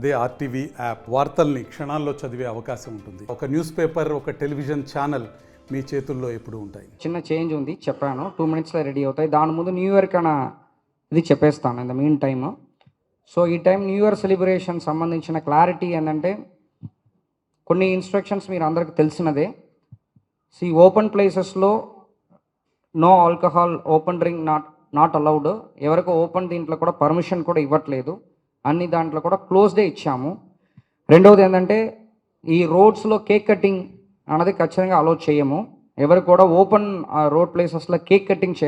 అదే RTV app వార్తల్ని క్షణాల్లో చదివే అవకాశం ఉంటుంది. ఒక న్యూస్ పేపర్, ఒక టెలివిజన్ ఛానల్ మీ చేతుల్లో ఎప్పుడూ ఉంటాయి. చిన్న చేంజ్ ఉంది, చెప్పాను 2 మినిట్స్లో రెడీ అవుతాయి. దాని ముందు న్యూ ఇయర్ కన్నా ఇది చెప్పేస్తాను in the mean time. So ఈ టైం న్యూ ఇయర్ సెలబ్రేషన్ సంబంధించిన క్లారిటీ ఏంటంటే, కొన్ని ఇన్స్ట్రక్షన్స్ మీరు అందరికి తెలిసినదే. ఓపెన్ ప్లేసెస్లో no alcohol, open drink not allowed. ఎవరికో ఓపెన్ దీంట్లో కూడా పర్మిషన్ కూడా ఇవ్వట్లేదు. అన్ని దాంట్లో కూడా క్లోజ్డే ఇచ్చాము. రెండవది ఏంటంటే, ఈ రోడ్స్లో కేక్ కటింగ్ అన్నది ఖచ్చితంగా అలౌ చేయము. ఎవరు కూడా ఓపెన్ రోడ్ ప్లేసెస్లో కేక్ కటింగ్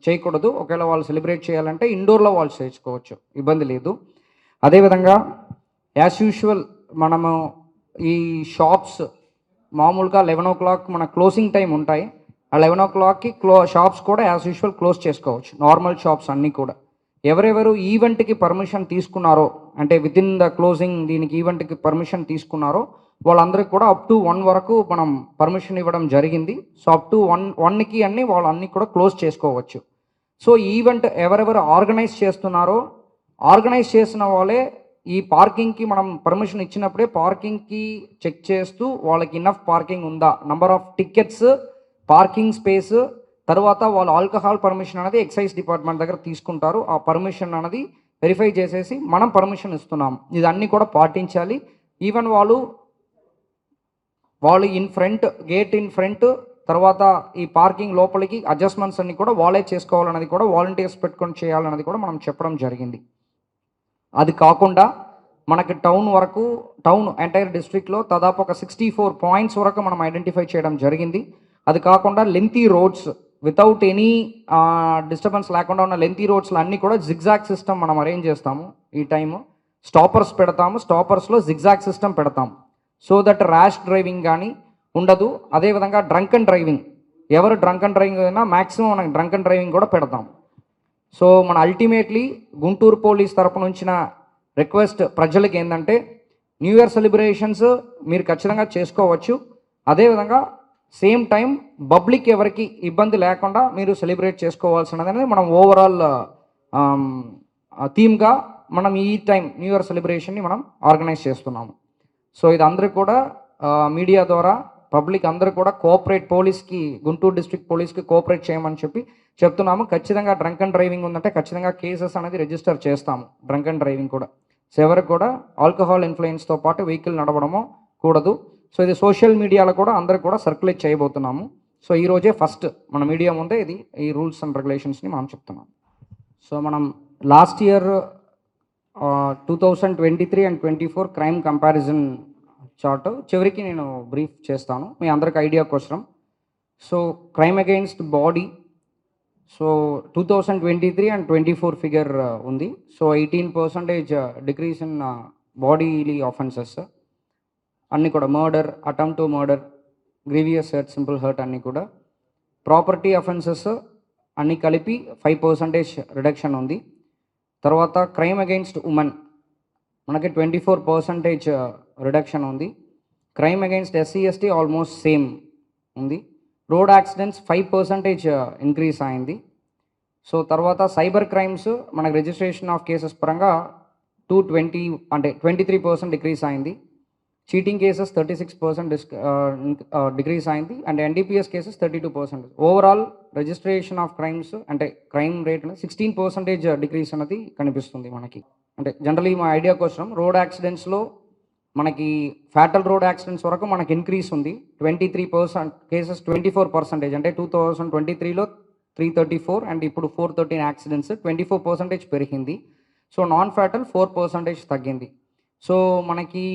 చేయకూడదు. ఒకవేళ వాళ్ళు సెలబ్రేట్ చేయాలంటే ఇండోర్లో వాళ్ళు చేసుకోవచ్చు, ఇబ్బంది లేదు. అదేవిధంగా యాజ్ యూజువల్ మనము ఈ షాప్స్ మామూలుగా 11 o'clock మన క్లోజింగ్ టైం ఉంటాయి. ఆ 11 o'clockకి షాప్స్ కూడా యాజ్ యూజువల్ క్లోజ్ చేసుకోవచ్చు, నార్మల్ షాప్స్ అన్నీ కూడా. ఎవరెవరు ఈవెంట్కి పర్మిషన్ తీసుకున్నారో, అంటే విత్ ఇన్ ద క్లోజింగ్ దీనికి ఈవెంట్కి పర్మిషన్ తీసుకున్నారో వాళ్ళందరికీ కూడా అప్ టు 1 వరకు మనం పర్మిషన్ ఇవ్వడం జరిగింది. సో అప్ టు 1కి అన్నీ వాళ్ళన్నీ కూడా క్లోజ్ చేసుకోవచ్చు. సో ఈవెంట్ ఎవరెవరు ఆర్గనైజ్ చేస్తున్నారో, ఆర్గనైజ్ చేసిన వాళ్ళే ఈ పార్కింగ్కి మనం పర్మిషన్ ఇచ్చినప్పుడే పార్కింగ్కి చెక్ చేస్తూ వాళ్ళకి ఇన్నఫ్ పార్కింగ్ ఉందా, number of tickets, parking space, తర్వాత వాళ్ళు ఆల్కహాల్ పర్మిషన్ అనేది ఎక్సైజ్ డిపార్ట్మెంట్ దగ్గర తీసుకుంటారు. ఆ పర్మిషన్ అనేది వెరిఫై చేసేసి మనం పర్మిషన్ ఇస్తున్నాం. ఇది అన్నీ కూడా పాటించాలి. ఈవెన్ వాళ్ళు గేట్ ఇన్ ఫ్రంట్, తర్వాత ఈ పార్కింగ్ లోపలికి అడ్జస్ట్మెంట్స్ అన్ని కూడా వాళ్ళే చేసుకోవాలన్నది కూడా, వాలంటీర్స్ పెట్టుకొని చేయాలన్నది కూడా మనం చెప్పడం జరిగింది. అది కాకుండా మనకి టౌన్ ఎంటైర్ డిస్ట్రిక్ట్లో దాదాపు ఒక 64 పాయింట్స్ వరకు మనం ఐడెంటిఫై చేయడం జరిగింది. అది కాకుండా lengthy roads without any disturbance లేకుండా ఉన్న లెంతీ రోడ్స్లో అన్నీ కూడా జిగ్జాగ్ సిస్టమ్ మనం అరేంజ్ చేస్తాము. ఈ టైము స్టాపర్స్ పెడతాము, స్టాపర్స్లో జిగ్జాగ్ సిస్టమ్ పెడతాం. సో దట్ ర్యాష్ డ్రైవింగ్ కానీ ఉండదు. అదేవిధంగా డ్రంక్ అండ్ డ్రైవింగ్, ఎవరు డ్రంక్ అండ్ డ్రైవింగ్ అయినా మ్యాక్సిమం మనం డ్రంక్ అండ్ డ్రైవింగ్ కూడా పెడతాం. సో మన అల్టిమేట్లీ గుంటూరు పోలీస్ తరపు నుంచిన రిక్వెస్ట్ ప్రజలకు ఏంటంటే, న్యూ ఇయర్ సెలబ్రేషన్స్ మీరు ఖచ్చితంగా చేసుకోవచ్చు. అదేవిధంగా సేమ్ టైం పబ్లిక్ ఎవరికి ఇబ్బంది లేకుండా మీరు సెలబ్రేట్ చేసుకోవాల్సినది అనేది మనం ఓవరాల్ థీమ్గా మనం ఈ టైం న్యూ ఇయర్ సెలబ్రేషన్ని మనం ఆర్గనైజ్ చేస్తున్నాము. సో ఇది అందరూ కూడా మీడియా ద్వారా పబ్లిక్ అందరూ కూడా కోఆపరేట్, పోలీస్కి, గుంటూరు డిస్ట్రిక్ట్ పోలీస్కి కోఆపరేట్ చేయమని చెప్తున్నాము. ఖచ్చితంగా డ్రంక్ అండ్ డ్రైవింగ్ ఉందంటే ఖచ్చితంగా కేసెస్ అనేది రిజిస్టర్ చేస్తాము. డ్రంక్ అండ్ డ్రైవింగ్ కూడా, సో ఎవరికి కూడా ఆల్కహాల్ ఇన్ఫ్లుయెన్స్తో పాటు వెహికల్ నడవడమో కూడదు. సో ఇది సోషల్ మీడియాలో కూడా అందరికి కూడా సర్క్యులేట్ చేయబోతున్నాము. సో ఈరోజే ఫస్ట్ మన మీడియా ముందే ఈ రూల్స్ అండ్ రెగ్యులేషన్స్ని మనం చెప్తున్నాం. సో మనం last year 2023 and 2024 crime comparison chart చివరికి నేను బ్రీఫ్ చేస్తాను, మీ అందరికి ఐడియా కోసం. So crime against body, so 2023 and 2024 figure ఉంది. So 18% decrease in bodily offences అన్నీ కూడా, murder, attempt to murder, grievous hurt, simple hurt అన్నీ కూడా. ప్రాపర్టీ అఫెన్సెస్ అన్నీ కలిపి 5% రిడక్షన్ ఉంది. తర్వాత క్రైమ్ అగెయిన్స్ట్ ఉమెన్ మనకి 24% రిడక్షన్ ఉంది. Crime against SC/ST almost same ఉంది. రోడ్ యాక్సిడెంట్స్ 5% ఇంక్రీజ్ అయింది. సో తర్వాత సైబర్ క్రైమ్స్ మనకు రిజిస్ట్రేషన్ ఆఫ్ కేసెస్ పరంగా 23% డిక్రీజ్ అయింది. చీటింగ్ కేసెస్ 36% డిక్రీజ్ అయింది. And NDPS cases 32%. Overall registration of crimes అంటే క్రైమ్ రేట్ అనేది 16% డిక్రీజ్ అనేది కనిపిస్తుంది మనకి. అంటే జనరలీ మా ఐడియా కోసం రోడ్ యాక్సిడెంట్స్లో మనకి ఫ్యాటల్ రోడ్ యాక్సిడెంట్స్ వరకు మనకి ఇంక్రీజ్ ఉంది. 23% కేసెస్ 24%, అంటే 2023లో 334 అండ్ ఇప్పుడు 413 యాక్సిడెంట్స్, 24% పెరిగింది. సో నాన్ ఫ్యాటల్ 4% తగ్గింది. సో మనకి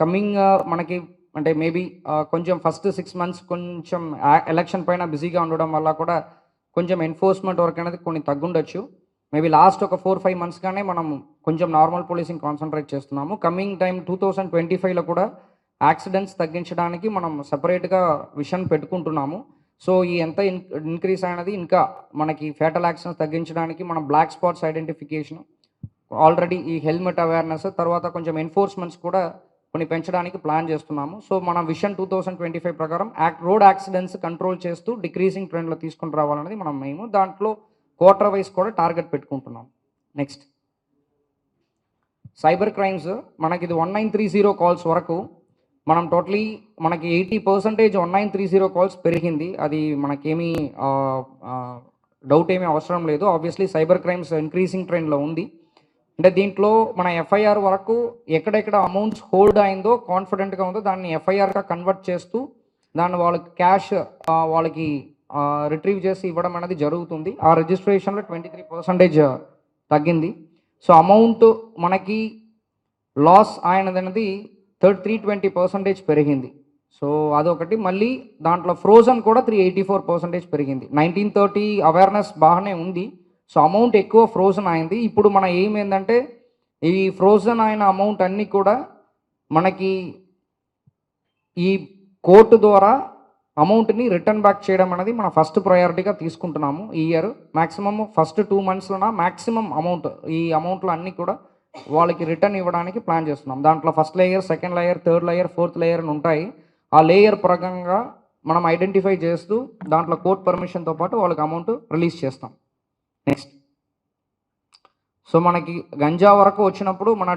కమింగ్ మనకి అంటే మేబీ కొంచెం ఫస్ట్ 6 months కొంచెం ఎలక్షన్ పైన బిజీగా ఉండడం వల్ల కూడా కొంచెం ఎన్ఫోర్స్మెంట్ వర్క్ అనేది కొన్ని తగ్గుండొచ్చు. మేబీ లాస్ట్ ఒక 4-5 monthsగానే మనం కొంచెం నార్మల్ పోలీసింగ్ కాన్సన్ట్రేట్ చేస్తున్నాము. కమింగ్ టైం 2025లో కూడా యాక్సిడెంట్స్ తగ్గించడానికి మనం సపరేట్గా విషన్ పెట్టుకుంటున్నాము. సో ఈ ఎంత ఇంక్రీజ్ అయినది ఇంకా మనకి ఫ్యాటల్ యాక్సిడెంట్స్ తగ్గించడానికి మనం బ్లాక్ స్పాట్స్ ఐడెంటిఫికేషన్, ఆల్రెడీ ఈ హెల్మెట్ అవేర్నెస్, తర్వాత కొంచెం ఎన్ఫోర్స్మెంట్స్ కూడా కొన్ని పెంచడానికి ప్లాన్ చేస్తున్నాము. సో మన విషన్ 2025 ప్రకారం రోడ్ యాక్సిడెంట్స్ కంట్రోల్ చేస్తూ డిక్రీజింగ్ ట్రెండ్లో తీసుకుని రావాలనేది మనం మేము దాంట్లో క్వార్టర్ వైజ్ కూడా టార్గెట్ పెట్టుకుంటున్నాం. నెక్స్ట్ సైబర్ క్రైమ్స్ మనకి ఇది 1930 కాల్స్ వరకు మనం టోటలీ మనకి 80% 1930 కాల్స్ పెరిగింది. అది మనకేమీ డౌట్ ఏమీ అవసరం లేదు. ఆబ్వియస్లీ సైబర్ క్రైమ్స్ ఇంక్రీజింగ్ ట్రెండ్లో ఉంది. అంటే దీంట్లో మన ఎఫ్ఐఆర్ వరకు ఎక్కడెక్కడ అమౌంట్స్ హోల్డ్ అయిందో కాన్ఫిడెంట్గా ఉందో దాన్ని ఎఫ్ఐఆర్గా కన్వర్ట్ చేస్తూ దాన్ని వాళ్ళకి క్యాష్ వాళ్ళకి రిట్రీవ్ చేసి ఇవ్వడం అనేది జరుగుతుంది. ఆ రిజిస్ట్రేషన్లో 23% తగ్గింది. సో అమౌంట్ మనకి లాస్ అయినది 320% పెరిగింది. సో అదొకటి. మళ్ళీ దాంట్లో ఫ్రోజన్ కూడా 384% పెరిగింది. 1930 అవేర్నెస్ బాగానే ఉంది. సో అమౌంట్ ఎక్కువ ఫ్రోజన్ అయింది. ఇప్పుడు మన ఎయిమ్ ఏంటంటే ఈ ఫ్రోజన్ అయిన అమౌంట్ అన్నీ కూడా మనకి ఈ కోర్టు ద్వారా అమౌంట్ని రిటర్న్ బ్యాక్ చేయడం అనేది మన ఫస్ట్ ప్రయారిటీగా తీసుకుంటున్నాము. ఈ ఇయర్ మ్యాక్సిమమ్ ఫస్ట్ 2 monthsలోన మ్యాక్సిమం అమౌంట్ ఈ అమౌంట్లో అన్నీ కూడా వాళ్ళకి రిటర్న్ ఇవ్వడానికి ప్లాన్ చేస్తున్నాం. దాంట్లో first layer, second layer, third layer, fourth layer అని ఉంటాయి. ఆ లేయర్ ప్రకారంగా మనం ఐడెంటిఫై చేస్తూ దాంట్లో కోర్ట్ పర్మిషన్తో పాటు వాళ్ళకి అమౌంట్ రిలీజ్ చేస్తాం. నెక్స్ట్, సో మనకి గంజా వరకు వచ్చినప్పుడు మన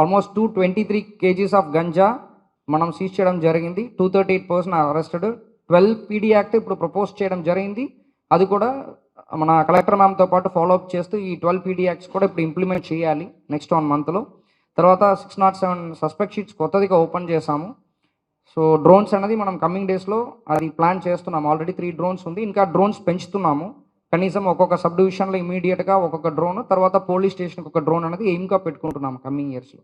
ఆల్మోస్ట్ 223 kgs ఆఫ్ గంజా మనం సీజ్ చేయడం జరిగింది. 238 person అరెస్టెడ్. 12 PD యాక్ట్ ఇప్పుడు ప్రపోజ్ చేయడం జరిగింది. అది కూడా మన కలెక్టర్ మ్యామ్తో పాటు ఫాలోఅప్ చేస్తూ ఈ 12 PD యాక్ట్స్ కూడా ఇప్పుడు ఇంప్లిమెంట్ చేయాలి నెక్స్ట్ 1 monthలో. తర్వాత 607 సస్పెక్ట్ షీట్స్ కొత్తదిగా ఓపెన్ చేశాము. సో డ్రోన్స్ అనేది మనం కమింగ్ డేస్లో అది ప్లాన్ చేస్తున్నాము. ఆల్రెడీ 3 drones ఉంది. ఇంకా డ్రోన్స్ పెంచుతున్నాము. కనీసం ఒక్కొక్క సబ్ డివిజన్లో ఇమీడియట్గా ఒక్కొక్క డ్రోన్, తర్వాత పోలీస్ స్టేషన్కి ఒక డ్రోన్ అనేది ఎయిమ్గా పెట్టుకుంటున్నాము కమింగ్ ఇయర్స్లో.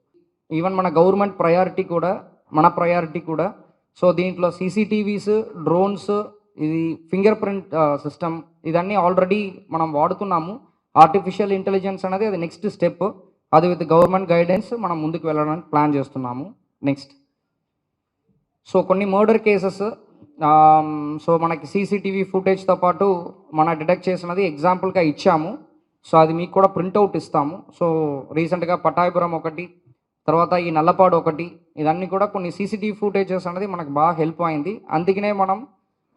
ఈవెన్ మన గవర్నమెంట్ ప్రయారిటీ కూడా మన ప్రయారిటీ కూడా. సో దీంట్లో CCTVs, డ్రోన్స్, ఇది ఫింగర్ ప్రింట్ సిస్టమ్ ఇదన్నీ ఆల్రెడీ మనం వాడుతున్నాము. ఆర్టిఫిషియల్ ఇంటెలిజెన్స్ అనేది అది నెక్స్ట్ స్టెప్. అది విత్ గవర్నమెంట్ గైడెన్స్ మనం ముందుకు వెళ్ళడానికి ప్లాన్ చేస్తున్నాము. నెక్స్ట్, సో కొన్ని మర్డర్ కేసెస్ సో మనకి CCTV ఫుటేజ్తో పాటు మన డిటెక్ట్ చేసినది ఎగ్జాంపుల్గా ఇచ్చాము. సో అది మీకు కూడా ప్రింట్అవుట్ ఇస్తాము. సో రీసెంట్గా పటాయపురం ఒకటి, తర్వాత ఈ నల్లపాడు ఒకటి, ఇదన్నీ కూడా కొన్ని CCTV ఫుటేజెస్ అనేది మనకు బాగా హెల్ప్ అయింది. అందుకనే మనం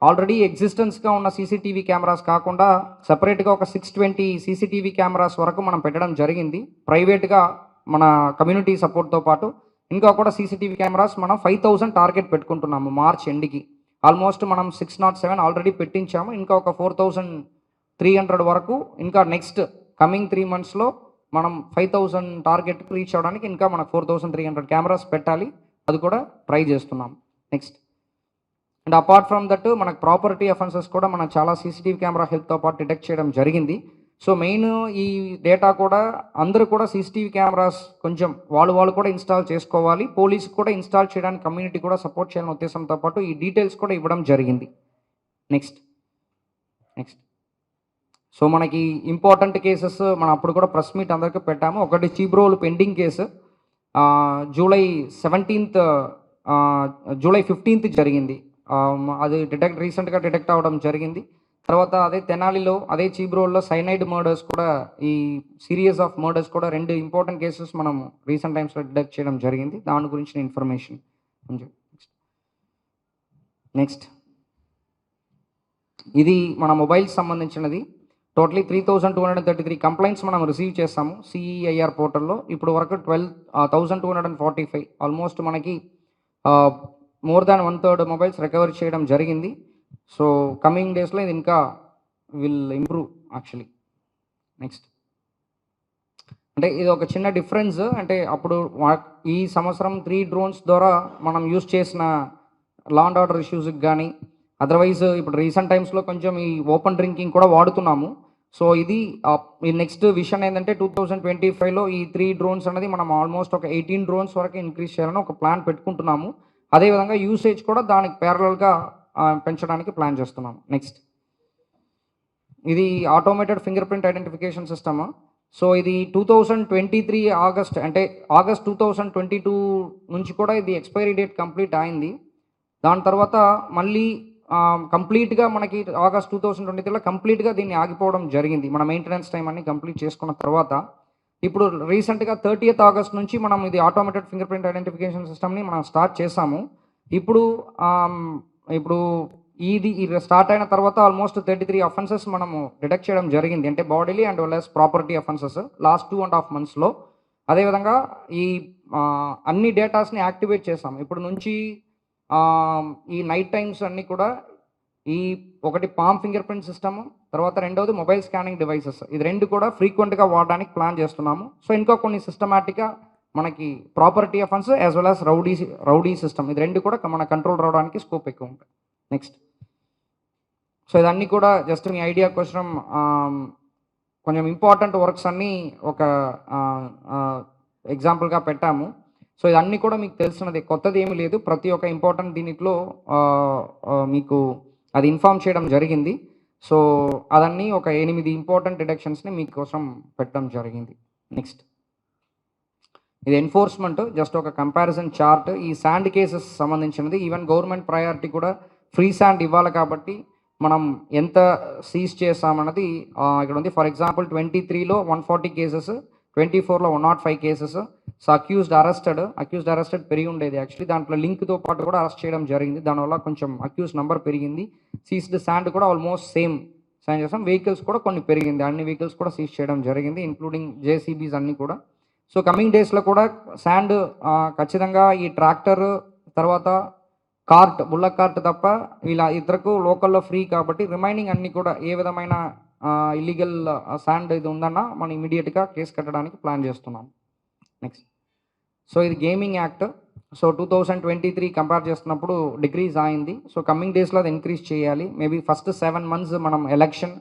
ఆల్రెడీ ఎగ్జిస్టెన్స్గా ఉన్న CCTV కెమెరాస్ కాకుండా సపరేట్గా ఒక 620 CCTV కెమెరాస్ వరకు మనం పెట్టడం జరిగింది. ప్రైవేట్గా మన కమ్యూనిటీ సపోర్ట్తో పాటు ఇంకా కూడా CCTV కెమెరాస్ మనం 5000 టార్గెట్ పెట్టుకుంటున్నాము మార్చ్ ఎండ్కి. ఆల్మోస్ట్ మనం 607 ఆల్రెడీ పెట్టించాము. ఇంకా ఒక 4300 వరకు ఇంకా నెక్స్ట్ కమింగ్ 3 monthsలో మనం 5000 టార్గెట్కి రీచ్ అవ్వడానికి ఇంకా మనకు 4300 కెమెరాస్ పెట్టాలి. అది కూడా ట్రై చేస్తున్నాం. Next, and apart from that మనకు ప్రాపర్టీ అఫెన్సెస్ కూడా మనం చాలా CCTV కెమెరా హెల్ప్తో పాటు డిటెక్ట్ చేయడం జరిగింది. సో మెయిన్ ఈ డేటా కూడా అందరూ కూడా CCTV కెమెరాస్ కొంచెం వాళ్ళు కూడా ఇన్స్టాల్ చేసుకోవాలి. పోలీసు కూడా ఇన్స్టాల్ చేయడానికి కమ్యూనిటీ కూడా సపోర్ట్ చేయాలనే ఉద్దేశంతో పాటు ఈ డీటెయిల్స్ కూడా ఇవ్వడం జరిగింది. నెక్స్ట్, సో మనకి ఇంపార్టెంట్ కేసెస్ మనం అప్పుడు కూడా ప్రెస్ మీట్ అందరికీ పెట్టాము. ఒకటి చీబ్రోలు పెండింగ్ కేసు జూలై 15th జరిగింది. అది రీసెంట్గా డిటెక్ట్ అవ్వడం జరిగింది. తర్వాత అదే తెనాలిలో అదే చీబ్రోల్లో సైనైడ్ మర్డర్స్ కూడా ఈ సిరీస్ ఆఫ్ మర్డర్స్ కూడా 2 ఇంపార్టెంట్ కేసెస్ మనం రీసెంట్ టైమ్స్లో డిటెక్ట్ చేయడం జరిగింది. దాని గురించిన ఇన్ఫర్మేషన్. నెక్స్ట్, ఇది మన మొబైల్ సంబంధించినది. టోటలీ 3233 కంప్లైంట్స్ మనం రిసీవ్ చేస్తాము CEIR పోర్టల్లో. ఇప్పుడు వరకు 1245 ఆల్మోస్ట్ మనకి మోర్ దాన్ 1/3 మొబైల్స్ రికవర్ చేయడం జరిగింది. సో కమింగ్ డేస్లో ఇది ఇంకా విల్ ఇంప్రూవ్ యాక్చువల్లీ. నెక్స్ట్, అంటే ఇది ఒక చిన్న డిఫరెన్స్. అంటే అప్పుడు ఈ సంవత్సరం 3 drones ద్వారా మనం యూజ్ చేసిన లా అండ్ ఆర్డర్ ఇష్యూస్కి కానీ అదర్వైజ్ ఇప్పుడు రీసెంట్ టైమ్స్లో కొంచెం ఈ ఓపెన్ డ్రింకింగ్ కూడా వాడుతున్నాము. సో ఇది ఈ నెక్స్ట్ విషయం ఏంటంటే 2025లో ఈ 3 drones అనేది మనం ఆల్మోస్ట్ ఒక 18 drones వరకు ఇంక్రీజ్ చేయాలని ఒక ప్లాన్ పెట్టుకుంటున్నాము. అదేవిధంగా యూసేజ్ కూడా దానికి ప్యారలల్గా పెంచడానికి ప్లాన్ చేస్తున్నాము. నెక్స్ట్, ఇది automated finger print identification system. So ఇది 2023 ఆగస్ట్, అంటే ఆగస్ట్ 2022 నుంచి కూడా ఇది ఎక్స్పైరీ డేట్ కంప్లీట్ అయింది. దాని తర్వాత మళ్ళీ కంప్లీట్గా మనకి ఆగస్ట్ 2023లో కంప్లీట్గా దీన్ని ఆగిపోవడం జరిగింది. మన మెయింటెనెన్స్ టైం అన్ని కంప్లీట్ చేసుకున్న తర్వాత ఇప్పుడు రీసెంట్గా 30th ఆగస్ట్ నుంచి మనం ఇది ఆటోమేటెడ్ ఫింగర్ ప్రింట్ ఐడెంటిఫికేషన్ సిస్టమ్ని మనం స్టార్ట్ చేసాము. ఇప్పుడు ఇది స్టార్ట్ అయిన తర్వాత ఆల్మోస్ట్ 33 అఫెన్సెస్ మనము డిటెక్ట్ చేయడం జరిగింది. అంటే bodily and well as property offences last 2.5 monthsలో. అదేవిధంగా ఈ అన్ని డేటాస్ని యాక్టివేట్ చేస్తాం ఇప్పుడు నుంచి. ఈ నైట్ టైమ్స్ అన్నీ కూడా ఈ ఒకటి పామ్ ఫింగర్ ప్రింట్ సిస్టమ్, తర్వాత రెండవది మొబైల్ స్కానింగ్ డివైసెస్, ఇది రెండు కూడా ఫ్రీక్వెంట్గా వాడడానికి ప్లాన్ చేస్తున్నాము. సో ఇంకా కొన్ని సిస్టమాటిక్గా మనకి property offence as well as rowdy system, ఇది రెండు కూడా మన కంట్రోల్ రావడానికి స్కోప్ ఎక్కువ ఉంటుంది. నెక్స్ట్, సో ఇదన్నీ కూడా జస్ట్ మీ ఐడియా కోసం కొంచెం ఇంపార్టెంట్ వర్క్స్ అన్నీ ఒక ఎగ్జాంపుల్గా పెట్టాము. సో ఇదన్నీ కూడా మీకు తెలిసినది, కొత్తది ఏమీ లేదు. ప్రతి ఒక్క ఇంపార్టెంట్ దీనిలో మీకు అది ఇన్ఫార్మ్ చేయడం జరిగింది. సో అదన్నీ ఒక 8 ఇంపార్టెంట్ డిడక్షన్స్ని మీకోసం పెట్టడం జరిగింది. నెక్స్ట్, ఇది ఎన్ఫోర్స్మెంట్, జస్ట్ ఒక కంపారిజన్ చార్ట్. ఈ శాండ్ కేసెస్ సంబంధించినది. ఈవెన్ గవర్నమెంట్ ప్రయారిటీ కూడా ఫ్రీ శాండ్ ఇవ్వాలి కాబట్టి మనం ఎంత సీజ్ చేస్తామన్నది ఇక్కడ ఉంది. ఫర్ ఎగ్జాంపుల్ 23లో 140 కేసెస్, 24లో 105 కేసెస్. సో అక్యూజ్డ్ అరెస్టెడ్ పెరిగి ఉండేది యాక్చువల్లీ. దాంట్లో లింక్తో పాటు కూడా అరెస్ట్ చేయడం జరిగింది. దానివల్ల కొంచెం అక్యూజ్ నెంబర్ పెరిగింది. సీజ్డ్ శాండ్ కూడా ఆల్మోస్ట్ సేమ్ సైన్ చేస్తాం. వెహికల్స్ కూడా కొన్ని పెరిగింది, అన్ని వెహికల్స్ కూడా సీజ్ చేయడం జరిగింది, ఇంక్లూడింగ్ జేసీబీస్ అన్నీ కూడా. సో కమింగ్ డేస్లో కూడా శాండ్ ఖచ్చితంగా ఈ ట్రాక్టర్ తర్వాత బుల్లక్ కార్ట్ తప్ప ఇలా ఇద్దరకు లోకల్లో ఫ్రీ కాబట్టి రిమైనింగ్ అన్నీ కూడా ఏ విధమైన ఇల్లీగల్ శాండ్ ఇది ఉందన్నా మనం ఇమీడియట్గా కేసు కట్టడానికి ప్లాన్ చేస్తున్నాం. నెక్స్ట్, సో ఇది గేమింగ్ యాక్ట్. సో 2023 కంపేర్ చేస్తున్నప్పుడు డిక్రీజ్ అయింది. సో కమింగ్ డేస్లో అది ఇంక్రీజ్ చేయాలి. మేబీ ఫస్ట్ 7 months మనం ఎలక్షన్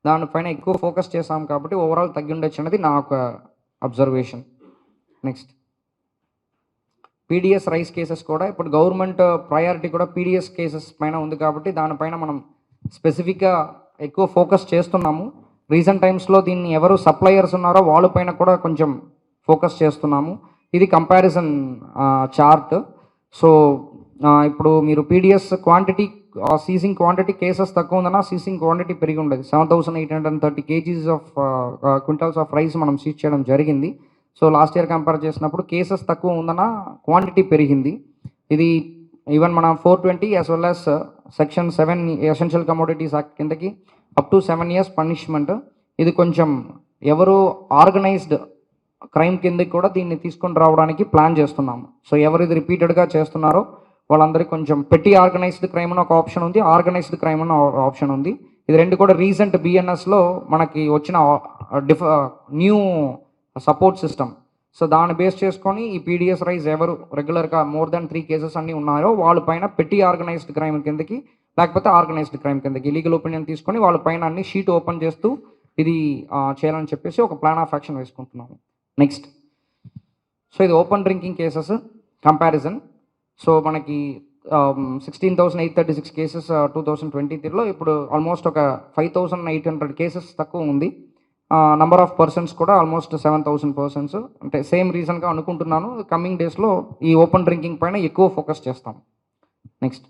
దానిపైన ఎక్కువ ఫోకస్ చేసాం కాబట్టి ఓవరాల్ తగ్గి ఉండొచ్చు అనేది నా ఒక observation. Next, PDS rice cases కూడా ఇప్పుడు గవర్నమెంట్ ప్రయారిటీ కూడా పీడిఎస్ కేసెస్ పైన ఉంది కాబట్టి దానిపైన మనం స్పెసిఫిక్గా ఎక్కువ ఫోకస్ చేస్తున్నాము. రీసెంట్ టైమ్స్లో దీన్ని ఎవరు సప్లయర్స్ ఉన్నారో వాళ్ళపైన కూడా కొంచెం ఫోకస్ చేస్తున్నాము. ఇది కంపారిజన్ చార్ట్. సో ఇప్పుడు మీరు PDS quantity seizing quantity cases తక్కువ ఉందన్నా సీజింగ్ క్వాంటిటీ పెరిగి ఉండేది. 7,830 kgs of quintals of rice మనం సీజ్ చేయడం జరిగింది. సో లాస్ట్ ఇయర్ కంపేర్ చేసినప్పుడు కేసెస్ తక్కువ ఉందన్నా క్వాంటిటీ పెరిగింది. ఇది ఈవెన్ మనం 420 as well as section 7 essential commodities act కిందకి అప్ టు 7 years పనిష్మెంట్. ఇది కొంచెం ఎవరు ఆర్గనైజ్డ్ క్రైమ్ కిందకి కూడా దీన్ని తీసుకొని రావడానికి ప్లాన్ చేస్తున్నాము. సో ఎవరు ఇది రిపీటెడ్గా చేస్తున్నారో వాళ్ళందరికీ కొంచెం పెట్టి ఆర్గనైజ్డ్ క్రైమ్ అని ఒక ఆప్షన్ ఉంది, ఆర్గనైజ్డ్ క్రైమ్ అని ఆప్షన్ ఉంది. ఇది రెండు కూడా రీసెంట్ బిఎన్ఎస్లో మనకి వచ్చిన న్యూ సపోర్ట్ సిస్టమ్. సో దాన్ని బేస్ చేసుకొని ఈ పీడిఎస్ రైస్ ఎవరు రెగ్యులర్గా మోర్ దాన్ 3 cases అన్నీ ఉన్నాయో వాళ్ళపైన పెట్టి ఆర్గనైజ్డ్ క్రైమ్ కిందకి లేకపోతే ఆర్గనైజ్డ్ క్రైమ్ కిందకి లీగల్ ఒపీనియన్ తీసుకొని వాళ్ళపైన అన్ని షీట్ ఓపెన్ చేస్తూ ఇది చేయాలని చెప్పేసి ఒక ప్లాన్ ఆఫ్ యాక్షన్ వేసుకుంటున్నాము. నెక్స్ట్, సో ఇది open drinking cases comparison. So మనకి 16,836 కేసెస్ 2023లో, ఇప్పుడు ఆల్మోస్ట్ ఒక 5,800 కేసెస్ తక్కువ ఉంది. నంబర్ ఆఫ్ పర్సన్స్ కూడా ఆల్మోస్ట్ 7,000 persons. అంటే సేమ్ రీజన్గా అనుకుంటున్నాను. కమింగ్ డేస్లో ఈ ఓపెన్ డ్రింకింగ్ పైన ఎక్కువ ఫోకస్ చేస్తాం. నెక్స్ట్,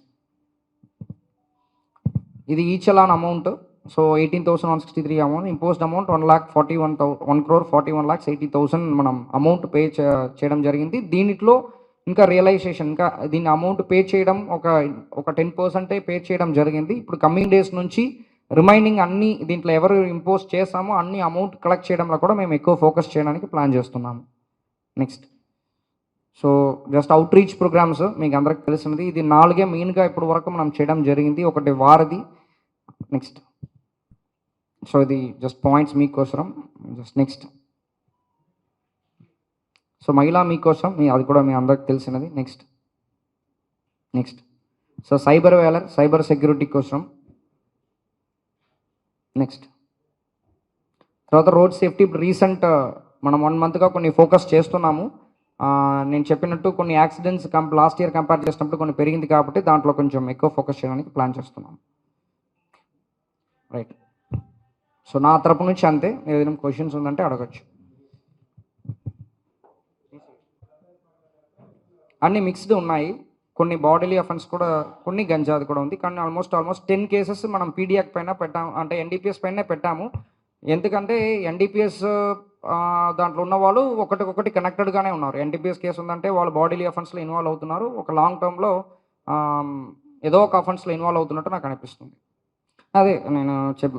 ఇది ఈ challan amount. So 18,163 amount, imposed amount 1,41,80,000 మనం అమౌంట్ పే చేయడం జరిగింది. దీనిలో ఇంకా రియలైజేషన్, ఇంకా దీన్ని అమౌంట్ పే చేయడం ఒక 10% పే చేయడం జరిగింది. ఇప్పుడు కమింగ్ డేస్ నుంచి రిమైనింగ్ అన్ని దీంట్లో ఎవరు ఇంపోజ్ చేస్తామో అన్ని అమౌంట్ కలెక్ట్ చేయడంలో కూడా మేము ఎక్కువ ఫోకస్ చేయడానికి ప్లాన్ చేస్తున్నాము. Next, so just outreach programmes మీకు అందరికి తెలిసినది. ఇది 4 మెయిన్గా ఇప్పుడు వరకు మనం చేయడం జరిగింది. ఒకటి వారధి. నెక్స్ట్, సో ఇది జస్ట్ పాయింట్స్ మీకోసం. జస్ట్ నెక్స్ట్, సో మహిళా మీకోసం, అది కూడా మీ అందరికి తెలిసినది. Next, so cyber Whaler, cyber security కోసం. నెక్స్ట్, తర్వాత రోడ్ సేఫ్టీ. ఇప్పుడు రీసెంట్ మనం 1 monthగా కొన్ని ఫోకస్ చేస్తున్నాము. నేను చెప్పినట్టు కొన్ని యాక్సిడెంట్స్ లాస్ట్ ఇయర్ కంపేర్ చేసినప్పుడు కొన్ని పెరిగింది కాబట్టి దాంట్లో కొంచెం ఎక్కువ ఫోకస్ చేయడానికి ప్లాన్ చేస్తున్నాము. రైట్, సో నా తరపు నుంచి అంతే. ఏదైనా క్వశ్చన్స్ ఉందంటే అడగచ్చు. అన్ని మిక్స్డ్ ఉన్నాయి. కొన్ని బాడీలీ అఫెన్స్ కూడా, కొన్ని గంజాది కూడా ఉంది. కానీ ఆల్మోస్ట్ 10 cases మనం పీడియాక్ పైన పెట్టాము, అంటే ఎన్డీపీఎస్ పైనే పెట్టాము. ఎందుకంటే ఎన్డీపీఎస్ దాంట్లో ఉన్న వాళ్ళు ఒకటికొకటి కనెక్టెడ్గానే ఉన్నారు. ఎన్డీపీఎస్ కేసు ఉందంటే వాళ్ళు బాడీలీ అఫెన్స్లో ఇన్వాల్వ్ అవుతున్నారు. ఒక లాంగ్ టర్మ్లో ఏదో ఒక అఫెన్స్లో ఇన్వాల్వ్ అవుతున్నట్టు నాకు అనిపిస్తుంది. అదే నేను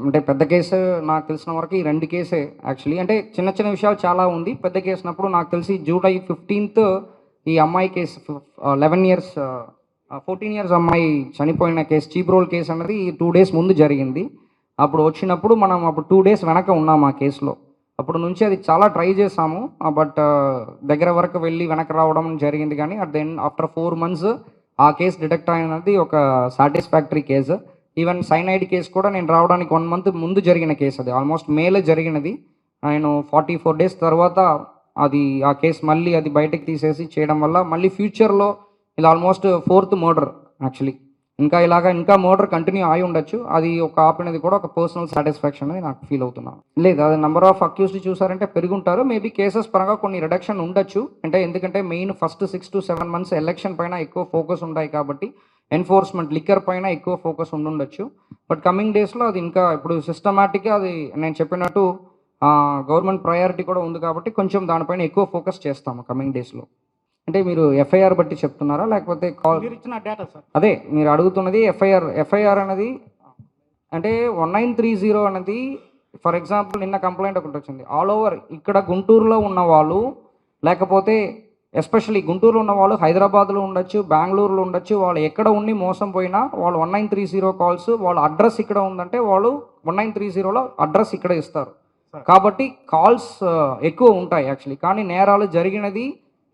అంటే పెద్ద కేసు నాకు తెలిసిన వరకు ఈ 2 కేసే యాక్చువల్లీ. అంటే చిన్న చిన్న విషయాలు చాలా ఉంది. పెద్ద కేసినప్పుడు నాకు తెలిసి జూలై 15th ఈ అమ్మాయి కేసు 11 ఇయర్స్ 14 ఇయర్స్ అమ్మాయి చనిపోయిన కేసు చీప్ రోల్ కేసు అన్నది 2 days ముందు జరిగింది. అప్పుడు వచ్చినప్పుడు మనం అప్పుడు 2 days వెనక ఉన్నాం ఆ కేసులో. అప్పుడు నుంచి అది చాలా ట్రై చేసాము. బట్ దగ్గర వరకు వెళ్ళి వెనక్కి రావడం జరిగింది. కానీ at the end after 4 months ఆ కేసు డిటెక్ట్ అయినది ఒక satisfactory case. Even cyanide case కూడా నేను రావడానికి 1 month ముందు జరిగిన కేసు. అది ఆల్మోస్ట్ మేలో జరిగినది. నేను 44 days తర్వాత అది ఆ కేసు మళ్ళీ అది బయటకు తీసేసి చేయడం వల్ల మళ్ళీ ఫ్యూచర్లో ఇది ఆల్మోస్ట్ 4th మర్డర్ యాక్చువల్లీ. ఇంకా మర్డర్ కంటిన్యూ అయి ఉండొచ్చు. అది ఒక ఆపినది కూడా ఒక పర్సనల్ సాటిస్ఫాక్షన్ అని నాకు ఫీల్ అవుతున్నాను. లేదు, అది నెంబర్ ఆఫ్ అక్యూస్డ్ చూసారంటే పెరుగుంటారు. మేబీ కేసెస్ పరంగా కొన్ని రిడక్షన్ ఉండొచ్చు. అంటే ఎందుకంటే main first 6 to 7 months election పైన ఎక్కువ ఫోకస్ ఉంటాయి కాబట్టి ఎన్ఫోర్స్మెంట్ లిక్కర్ పైన ఎక్కువ ఫోకస్ ఉండుండొచ్చు. బట్ కమింగ్ డేస్లో అది ఇంకా ఇప్పుడు సిస్టమాటిక్గా అది నేను చెప్పినట్టు గవర్నమెంట్ ప్రయారిటీ కూడా ఉంది కాబట్టి కొంచెం దానిపైన ఎక్కువ ఫోకస్ చేస్తాము కమింగ్ డేస్లో. అంటే మీరు ఎఫ్ఐఆర్ బట్టి చెప్తున్నారా లేకపోతే కాల్ మీరు ఇచ్చిన డేటా సార్? అదే మీరు అడుగుతున్నది ఎఫ్ఐఆర్ అనేది అంటే 1930 అనేది ఫర్ ఎగ్జాంపుల్ నిన్న కంప్లైంట్ ఒకటి వచ్చింది. ఆల్ ఓవర్ ఇక్కడ గుంటూరులో ఉన్న వాళ్ళు లేకపోతే ఎస్పెషల్లీ గుంటూరులో ఉన్న వాళ్ళు హైదరాబాద్లో ఉండొచ్చు, బెంగళూరులో ఉండొచ్చు. వాళ్ళు ఎక్కడ ఉండి మోసం పోయినా వాళ్ళు 1930 కాల్స్ వాళ్ళ అడ్రస్ ఇక్కడ ఉందంటే వాళ్ళు 1930లో అడ్రస్ ఇక్కడ ఇస్తారు. కాబట్టి కాల్స్ ఎక్కువ ఉంటాయి యాక్చువల్లీ. కానీ నేరాలు జరిగినది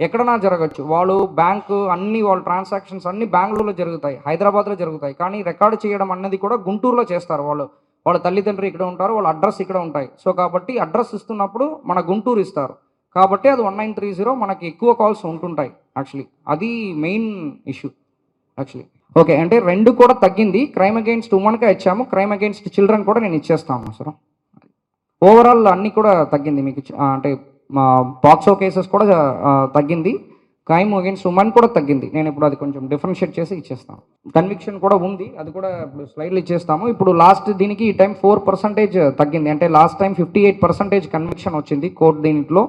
ఎక్కడన్నా జరగచ్చు. వాళ్ళు బ్యాంకు అన్ని వాళ్ళ ట్రాన్సాక్షన్స్ అన్ని బెంగళూరులో జరుగుతాయి, హైదరాబాద్లో జరుగుతాయి. కానీ రికార్డు చేయడం అన్నది కూడా గుంటూరులో చేస్తారు. వాళ్ళ తల్లిదండ్రులు ఇక్కడ ఉంటారు, వాళ్ళ అడ్రస్ ఇక్కడ ఉంటాయి. సో కాబట్టి అడ్రస్ ఇస్తున్నప్పుడు మన గుంటూరు ఇస్తారు. కాబట్టి అది 1930 మనకి ఎక్కువ కాల్స్ ఉంటుంటాయి యాక్చువల్లీ. అది మెయిన్ ఇష్యూ యాక్చువల్లీ. ఓకే, అంటే 2 కూడా తగ్గింది. క్రైమ్ అగెయిన్స్ట్ ఉమెన్గా ఇచ్చాము, క్రైమ్ అగెయిన్స్ట్ చిల్డ్రన్ కూడా నేను ఇచ్చేస్తాను సార్. ఓవరాల్ అన్నీ కూడా తగ్గింది మీకు. అంటే మా పాక్సో కేసెస్ కూడా తగ్గింది, క్రైమ్ అగెయిన్స్ట్ ఉమెన్ కూడా తగ్గింది. నేను ఇప్పుడు అది కొంచెం డిఫరెన్షియేట్ చేసి ఇచ్చేస్తాను. కన్విక్షన్ కూడా ఉంది, అది కూడా ఇప్పుడు స్లైడ్లు ఇచ్చేస్తాము. ఇప్పుడు లాస్ట్ దీనికి ఈ టైం 4% తగ్గింది. అంటే లాస్ట్ టైం 58% కన్విక్షన్ వచ్చింది కోర్టు దీంట్లో,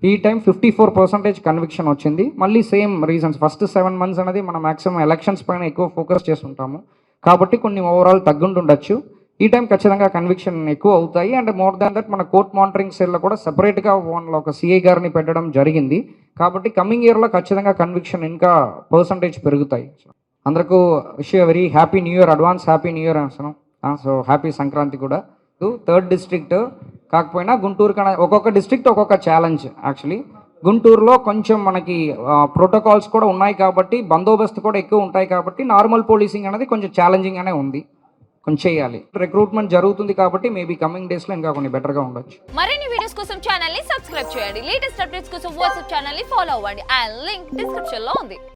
ఈ టైం 54% కన్విక్షన్ వచ్చింది. మళ్ళీ సేమ్ రీజన్స్. ఫస్ట్ 7 months అనేది మనం మ్యాక్సిమం ఎలక్షన్స్ పైన ఎక్కువ ఫోకస్ చేస్తుంటాము కాబట్టి కొన్ని ఓవరాల్ తగ్గుంటుండొచ్చు. ఈ టైం ఖచ్చితంగా కన్విక్షన్ ఎక్కువ అవుతాయి. అండ్ మోర్ దాన్ దట్ మన కోర్ట్ మానిటరింగ్ సెల్లో కూడా సెపరేట్గా ఒక సిఐ గారిని పెట్టడం జరిగింది. కాబట్టి కమింగ్ ఇయర్లో ఖచ్చితంగా కన్విక్షన్ ఇంకా పర్సంటేజ్ పెరుగుతాయి. అందరికీ wish very happy new year, advance happy new year అంటున్నాం. సో హ్యాపీ సంక్రాంతి కూడా. 3rd district కాకపోయినా గుంటూరు కన్నా ఒక్కొక్క డిస్ట్రిక్ట్ ఒక్కొక్క ఛాలెంజ్ యాక్చువల్లీ. గుంటూరులో కొంచెం మనకి ప్రోటోకాల్స్ కూడా ఉన్నాయి కాబట్టి బందోబస్తు కూడా ఎక్కువ ఉంటాయి కాబట్టి నార్మల్ పోలీసింగ్ అనేది కొంచెం ఛాలెంజింగ్గానే ఉంది, కొంచెం చేయాలి. రిక్రూట్మెంట్ జరుగుతుంది కాబట్టి మేబీ కమింగ్ డేస్లో ఇంకా కొన్ని బెటర్గా ఉండొచ్చు. మరిన్ని వీడియోస్ కోసం ఛానల్ ని సబ్స్క్రైబ్ చేయండి. లేటెస్ట్ అప్డేట్స్ కోసం వాట్సాప్ ఛానల్ ని ఫాలో అవ్వండి. అండ్ లింక్ డిస్క్రిప్షన్ లో ఉంది.